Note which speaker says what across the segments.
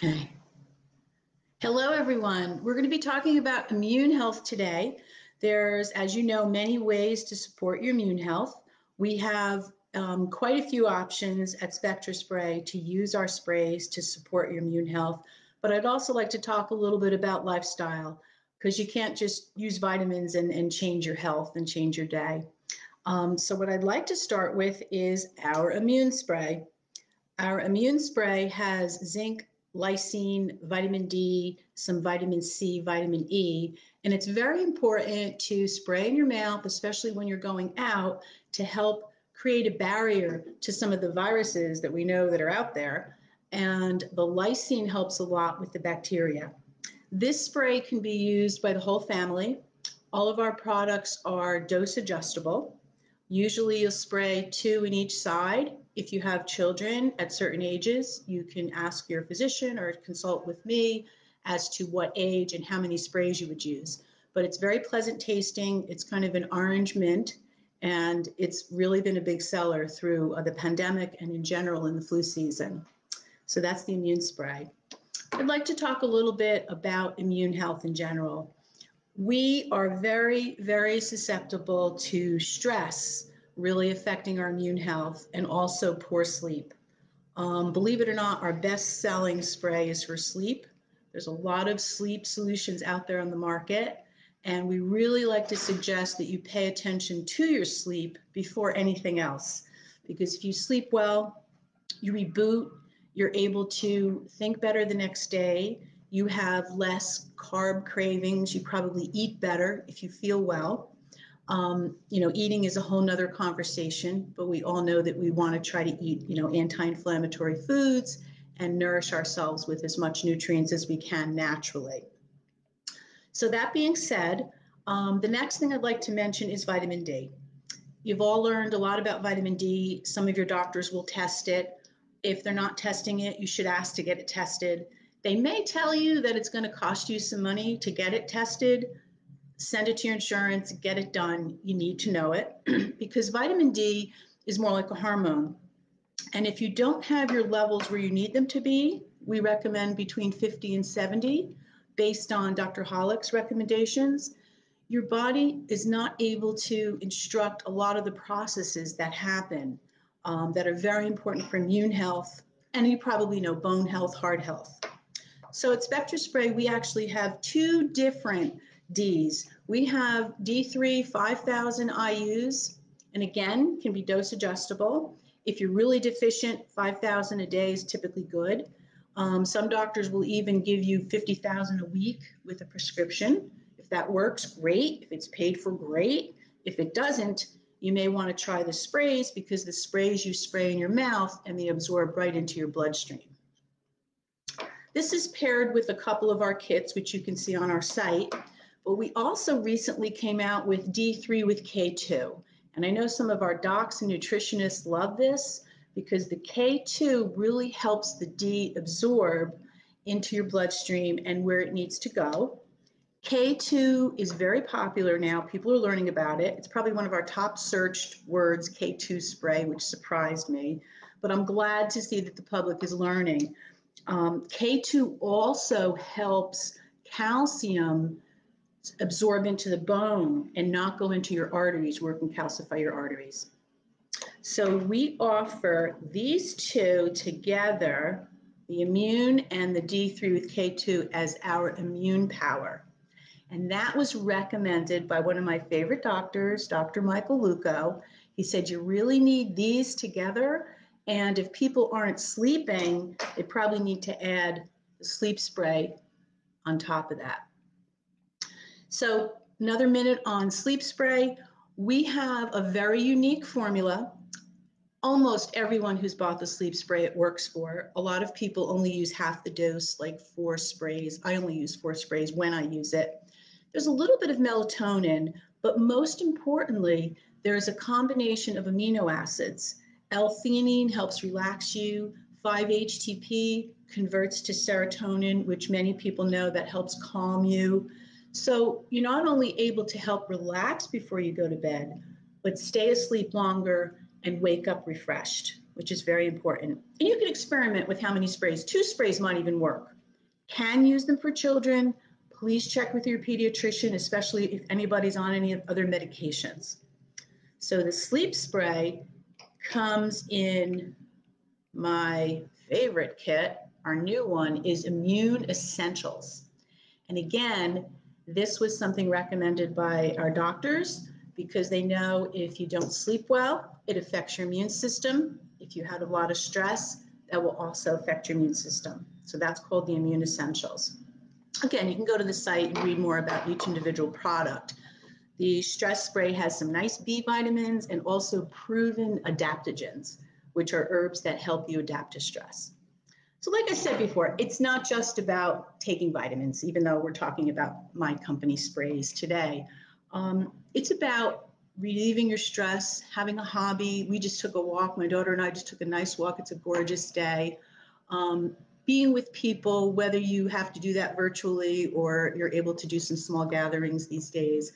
Speaker 1: Okay. Hello, everyone. We're going to be talking about immune health today. There's, as you know, many ways to support your immune health. We have quite a few options at SpectraSpray to use our sprays to support your immune health. But I'd also like to talk a little bit about lifestyle because you can't just use vitamins and change your health and change your day. So what I'd like to start with is our immune spray. Our immune spray has zinc, lysine, vitamin D, some vitamin C, vitamin E, and it's very important to spray in your mouth, especially when you're going out, to help create a barrier to some of the viruses that we know that are out there. And the lysine helps a lot with the bacteria. This spray can be used by the whole family. All of our products are dose adjustable. Usually you'll spray 2 in each side. If you have children at certain ages, you can ask your physician or consult with me as to what age and how many sprays you would use. But it's very pleasant tasting. It's kind of an orange mint, and it's really been a big seller through the pandemic and in general in the flu season. So that's the immune spray. I'd like to talk a little bit about immune health in general. We are very, very susceptible to stress really affecting our immune health and also poor sleep. Believe it or not, our best-selling spray is for sleep. There's a lot of sleep solutions out there on the market, and we really like to suggest that you pay attention to your sleep before anything else. Because if you sleep well, you reboot, you're able to think better the next day, you have less carb cravings, you probably eat better if you feel well. Eating is a whole nother conversation, but we all know that we want to try to eat, anti-inflammatory foods and nourish ourselves with as much nutrients as we can naturally. So that being said, the next thing I'd like to mention is vitamin D. You've all learned a lot about vitamin D. Some of your doctors will test it. If they're not testing it, you should ask to get it tested. They may tell you that it's going to cost you some money to get it tested. Send it to your insurance, get it done. You need to know it because vitamin D is more like a hormone. And if you don't have your levels where you need them to be, we recommend between 50 and 70 based on Dr. Hollick's recommendations. Your body is not able to instruct a lot of the processes that happen that are very important for immune health. And you probably know bone health, heart health. So at SpectraSpray, we actually have 2 different Ds. We have D3 5,000 IUs, and again, can be dose adjustable. If you're really deficient, 5,000 a day is typically good. Some doctors will even give you 50,000 a week with a prescription. If that works, great. If it's paid for, great. If it doesn't, you may want to try the sprays because the sprays you spray in your mouth and they absorb right into your bloodstream. This is paired with a couple of our kits, which you can see on our site. But we also recently came out with D3 with K2. And I know some of our docs and nutritionists love this because the K2 really helps the D absorb into your bloodstream and where it needs to go. K2 is very popular now. People are learning about it. It's probably one of our top searched words, K2 spray, which surprised me. But I'm glad to see that the public is learning. K2 also helps calcium absorb into the bone and not go into your arteries where it can calcify your arteries. So we offer these 2 together, the immune and the D3 with K2 as our immune power. And that was recommended by one of my favorite doctors, Dr. Michael Luco. He said you really need these together, and if people aren't sleeping, they probably need to add the sleep spray on top of that. So another minute on sleep spray. We have a very unique formula. Almost everyone who's bought the sleep spray it works for. A lot of people only use half the dose, like 4 sprays. I only use 4 sprays when I use it. There's a little bit of melatonin, but most importantly, there's a combination of amino acids. L-theanine helps relax you. 5-HTP converts to serotonin, which many people know that helps calm you. So you're not only able to help relax before you go to bed, but stay asleep longer and wake up refreshed. which is very important. And you can experiment with how many sprays. 2 sprays might even work. Can use them for children. Please check with your pediatrician, especially if anybody's on any other medications. So the sleep spray comes in my favorite kit. Our new one is Immune Essentials. And again, this was something recommended by our doctors because they know if you don't sleep well, it affects your immune system. If you had a lot of stress, that will also affect your immune system. So that's called the Immune Essentials. Again, you can go to the site and read more about each individual product. The stress spray has some nice B vitamins and also proven adaptogens, which are herbs that help you adapt to stress. So like I said before, it's not just about taking vitamins, even though we're talking about my company sprays today. It's about relieving your stress, having a hobby. We just took a walk. My daughter and I just took a nice walk. It's a gorgeous day. Being with people, whether you have to do that virtually or you're able to do some small gatherings these days.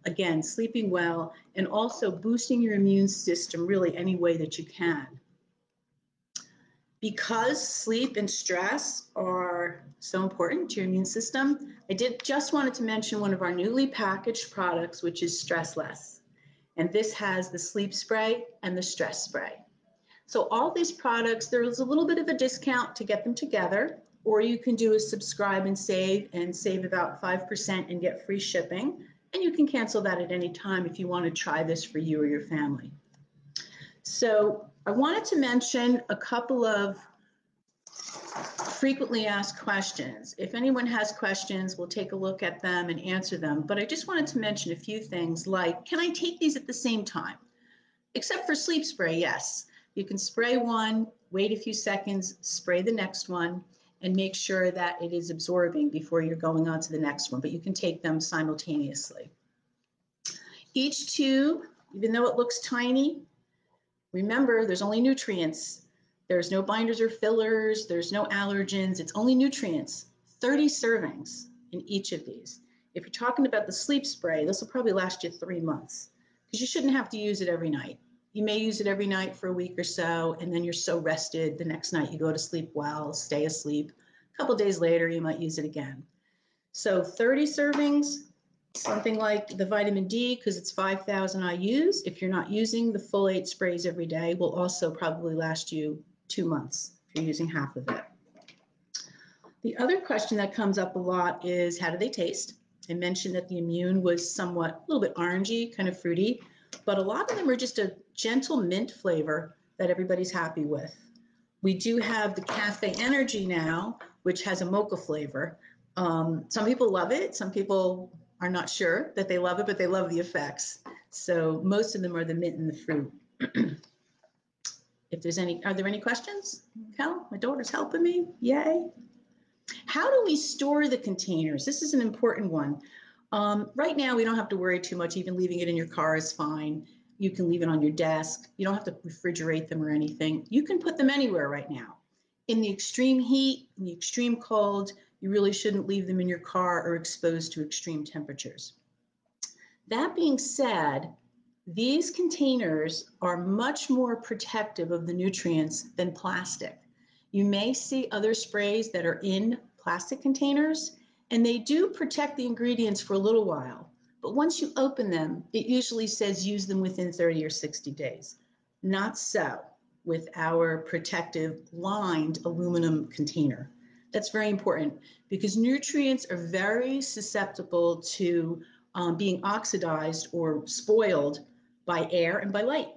Speaker 1: Again, sleeping well and also boosting your immune system really any way that you can. Because sleep and stress are so important to your immune system, I just wanted to mention one of our newly packaged products, which is Stress Less. And this has the sleep spray and the stress spray. So all these products, there's a little bit of a discount to get them together, or you can do a subscribe and save about 5% and get free shipping. And you can cancel that at any time if you want to try this for you or your family. So I wanted to mention a couple of frequently asked questions. If anyone has questions, we'll take a look at them and answer them. But I just wanted to mention a few things like, can I take these at the same time? Except for sleep spray, yes. You can spray one, wait a few seconds, spray the next one, and make sure that it is absorbing before you're going on to the next one. But you can take them simultaneously. Each tube, even though it looks tiny, remember, there's only nutrients. There's no binders or fillers. There's no allergens. It's only nutrients. 30 servings in each of these. If you're talking about the sleep spray, this will probably last you 3 months because you shouldn't have to use it every night. You may use it every night for a week or so, and then you're so rested the next night you go to sleep well, stay asleep. A couple days later, you might use it again. So 30 servings, something like the vitamin D, because it's 5,000 IUs. If you're not using the full 8 sprays every day, will also probably last you 2 months if you're using half of it. The other question that comes up a lot is, how do they taste? I mentioned that the Immune was somewhat a little bit orangey, kind of fruity, but a lot of them are just a gentle mint flavor that everybody's happy with. We do have the Cafe Energy now, which has a mocha flavor. Some people love it. Some people are not sure that they love it, but they love the effects. So most of them are the mint and the fruit. If there's any, are there any questions? Cal, my daughter's helping me. Yay. How do we store the containers? This is an important one. Right now, we don't have to worry too much. Even leaving it in your car is fine. You can leave it on your desk. You don't have to refrigerate them or anything. You can put them anywhere right now. In the extreme heat, in the extreme cold, you really shouldn't leave them in your car or exposed to extreme temperatures. That being said, these containers are much more protective of the nutrients than plastic. You may see other sprays that are in plastic containers, and they do protect the ingredients for a little while. But once you open them, it usually says use them within 30 or 60 days. Not so with our protective lined aluminum container. That's very important because nutrients are very susceptible to being oxidized or spoiled by air and by light.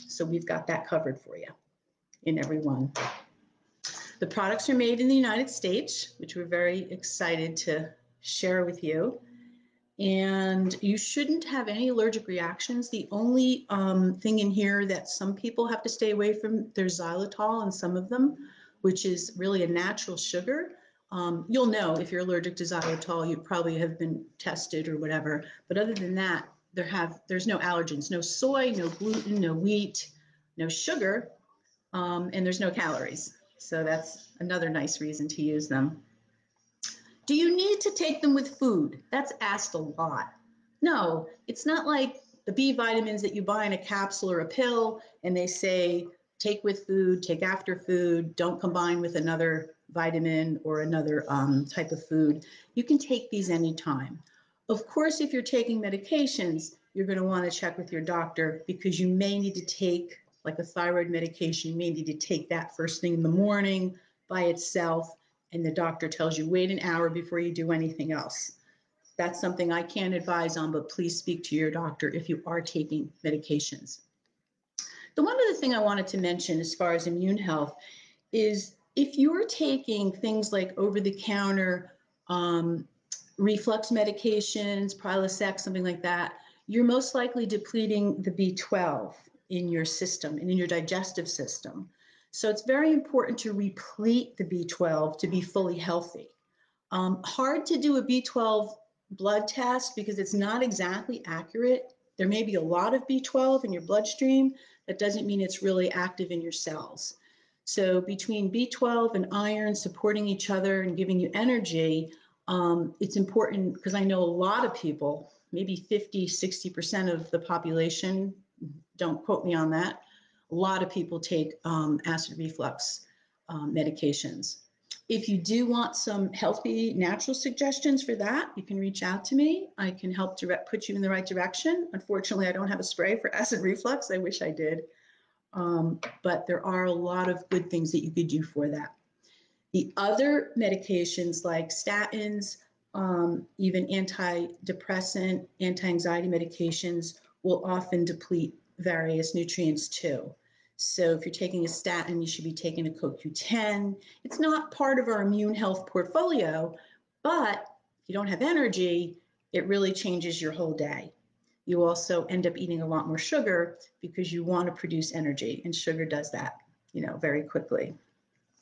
Speaker 1: So we've got that covered for you in every one. The products are made in the United States, which we're very excited to share with you. And you shouldn't have any allergic reactions. The only thing in here that some people have to stay away from, there's xylitol in some of them, which is really a natural sugar. You'll know if you're allergic to xylitol, you probably have been tested or whatever. But other than that, there's no allergens, no soy, no gluten, no wheat, no sugar, and there's no calories. So that's another nice reason to use them. Do you need to take them with food? That's asked a lot. No, it's not like the B vitamins that you buy in a capsule or a pill and they say take with food, take after food, don't combine with another vitamin or another type of food. You can take these anytime. Of course, if you're taking medications, you're going to want to check with your doctor because you may need to take, like a thyroid medication, you may need to take that first thing in the morning by itself, and the doctor tells you wait an hour before you do anything else. That's something I can't advise on, but please speak to your doctor if you are taking medications. The one other thing I wanted to mention as far as immune health is if you're taking things like over-the-counter reflux medications, Prilosec, something like that, you're most likely depleting the B12 in your system and in your digestive system. So it's very important to replete the B12 to be fully healthy. Hard to do a B12 blood test because it's not exactly accurate. There may be a lot of B12 in your bloodstream. That doesn't mean it's really active in your cells. So between B12 and iron supporting each other and giving you energy, it's important because I know a lot of people, maybe 50, 60% of the population, don't quote me on that, a lot of people take acid reflux medications. If you do want some healthy, natural suggestions for that, you can reach out to me. I can help put you in the right direction. Unfortunately, I don't have a spray for acid reflux. I wish I did. But there are a lot of good things that you could do for that. The other medications like statins, even antidepressant, anti-anxiety medications will often deplete various nutrients too. So if you're taking a statin, you should be taking a CoQ10. It's not part of our immune health portfolio, but if you don't have energy, it really changes your whole day. You also end up eating a lot more sugar because you want to produce energy, and sugar does that, very quickly.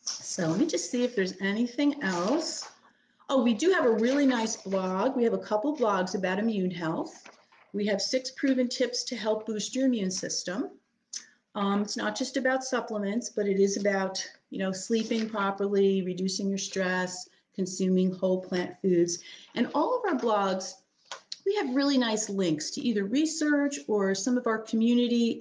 Speaker 1: So let me just see if there's anything else. Oh, we do have a really nice blog. We have a couple blogs about immune health. We have 6 proven tips to help boost your immune system. It's not just about supplements, but it is about, sleeping properly, reducing your stress, consuming whole plant foods. And all of our blogs, we have really nice links to either research or some of our community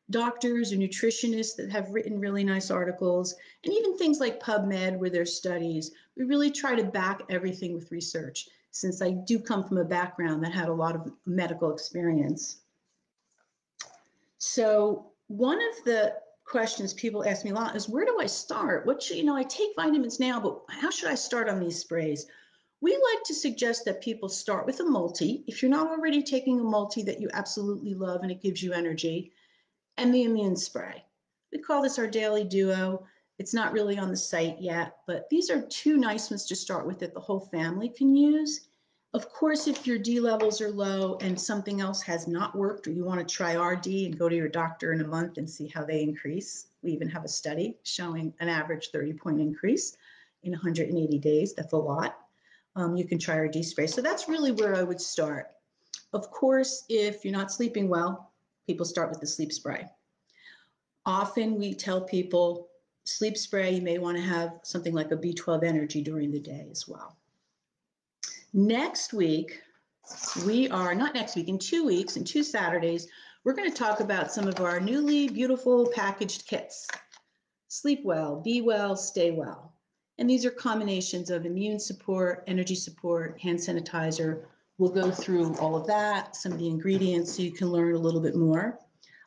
Speaker 1: doctors or nutritionists that have written really nice articles, and even things like PubMed where there's studies. We really try to back everything with research, since I do come from a background that had a lot of medical experience. So one of the questions people ask me a lot is, where do I start? I take vitamins now, but how should I start on these sprays? We like to suggest that people start with a multi. If you're not already taking a multi that you absolutely love and it gives you energy, and the immune spray. We call this our daily duo. It's not really on the site yet, but these are 2 nice ones to start with that the whole family can use. Of course, if your D levels are low and something else has not worked, or you want to try RD and go to your doctor in a month and see how they increase. We even have a study showing an average 30-point increase in 180 days. That's a lot. You can try RD spray. So that's really where I would start. Of course, if you're not sleeping well, people start with the sleep spray. Often we tell people sleep spray, you may want to have something like a B12 energy during the day as well. Next week, in 2 weeks, in 2 Saturdays, we're going to talk about some of our newly beautiful packaged kits. Sleep well, be well, stay well. And these are combinations of immune support, energy support, hand sanitizer. We'll go through all of that, some of the ingredients, so you can learn a little bit more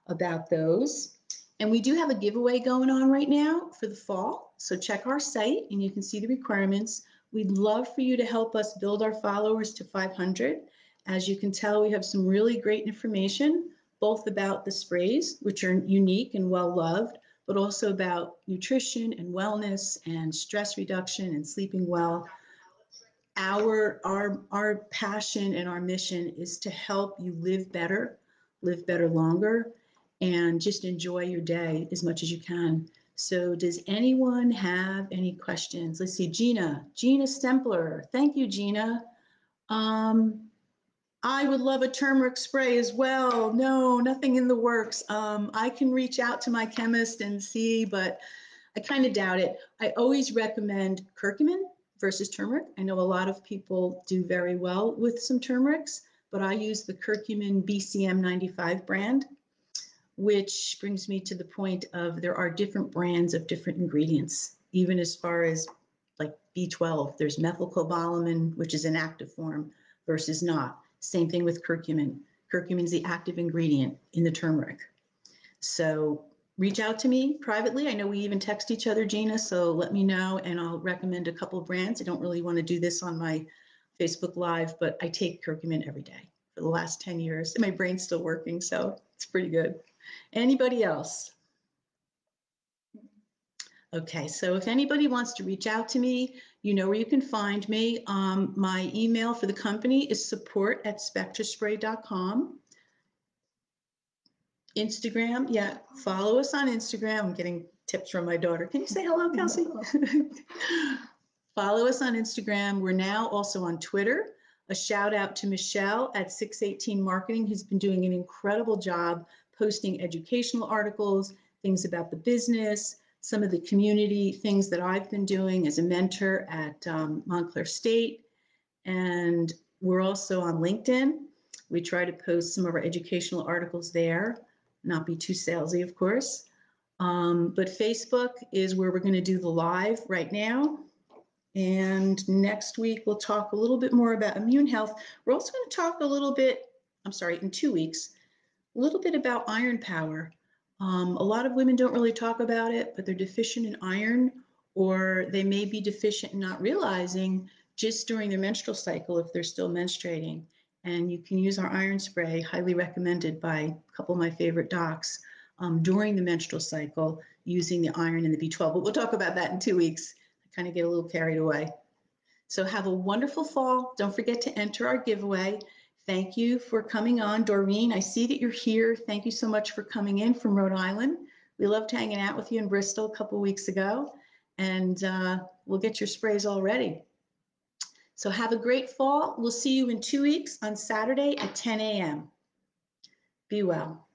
Speaker 1: about those. And we do have a giveaway going on right now for the fall. So check our site and you can see the requirements. We'd love for you to help us build our followers to 500. As you can tell, we have some really great information, both about the sprays, which are unique and well loved, but also about nutrition and wellness and stress reduction and sleeping well. Our passion and our mission is to help you live better longer, and just enjoy your day as much as you can. So does anyone have any questions? Let's see, Gina Stempler. Thank you, Gina. I would love a turmeric spray as well. No, nothing in the works. I can reach out to my chemist and see, but I kind of doubt it. I always recommend curcumin versus turmeric. I know a lot of people do very well with some turmerics, but I use the curcumin BCM 95 brand, which brings me to the point of there are different brands of different ingredients, even as far as like B12. There's methylcobalamin, which is an active form, versus not. Same thing with curcumin. Curcumin is the active ingredient in the turmeric. So reach out to me privately. I know we even text each other, Gina, so let me know and I'll recommend a couple of brands. I don't really want to do this on my Facebook Live, but I take curcumin every day for the last 10 years. My brain's still working, so it's pretty good. Anybody else? Okay, so if anybody wants to reach out to me, you know where you can find me. My email for the company is support@spectraspray.com. Instagram, yeah, follow us on Instagram. I'm getting tips from my daughter. Can you say hello, Kelsey? Follow us on Instagram. We're now also on Twitter. A shout out to Michelle at 618 Marketing, who's been doing an incredible job posting educational articles, things about the business, some of the community things that I've been doing as a mentor at Montclair State. And we're also on LinkedIn. We try to post some of our educational articles there, not be too salesy, of course. But Facebook is where we're going to do the live right now. And next week, we'll talk a little bit more about immune health. We're also going to talk a little bit, in 2 weeks, a little bit about iron power. A lot of women don't really talk about it, but they're deficient in iron, or they may be deficient in not realizing just during their menstrual cycle if they're still menstruating. And you can use our iron spray, highly recommended by a couple of my favorite docs, during the menstrual cycle using the iron and the B12. But we'll talk about that in 2 weeks. I kind of get a little carried away. So have a wonderful fall. Don't forget to enter our giveaway. Thank you for coming on. Doreen, I see that you're here. Thank you so much for coming in from Rhode Island. We loved hanging out with you in Bristol a couple of weeks ago. And we'll get your sprays all ready. So have a great fall. We'll see you in 2 weeks on Saturday at 10 a.m. Be well.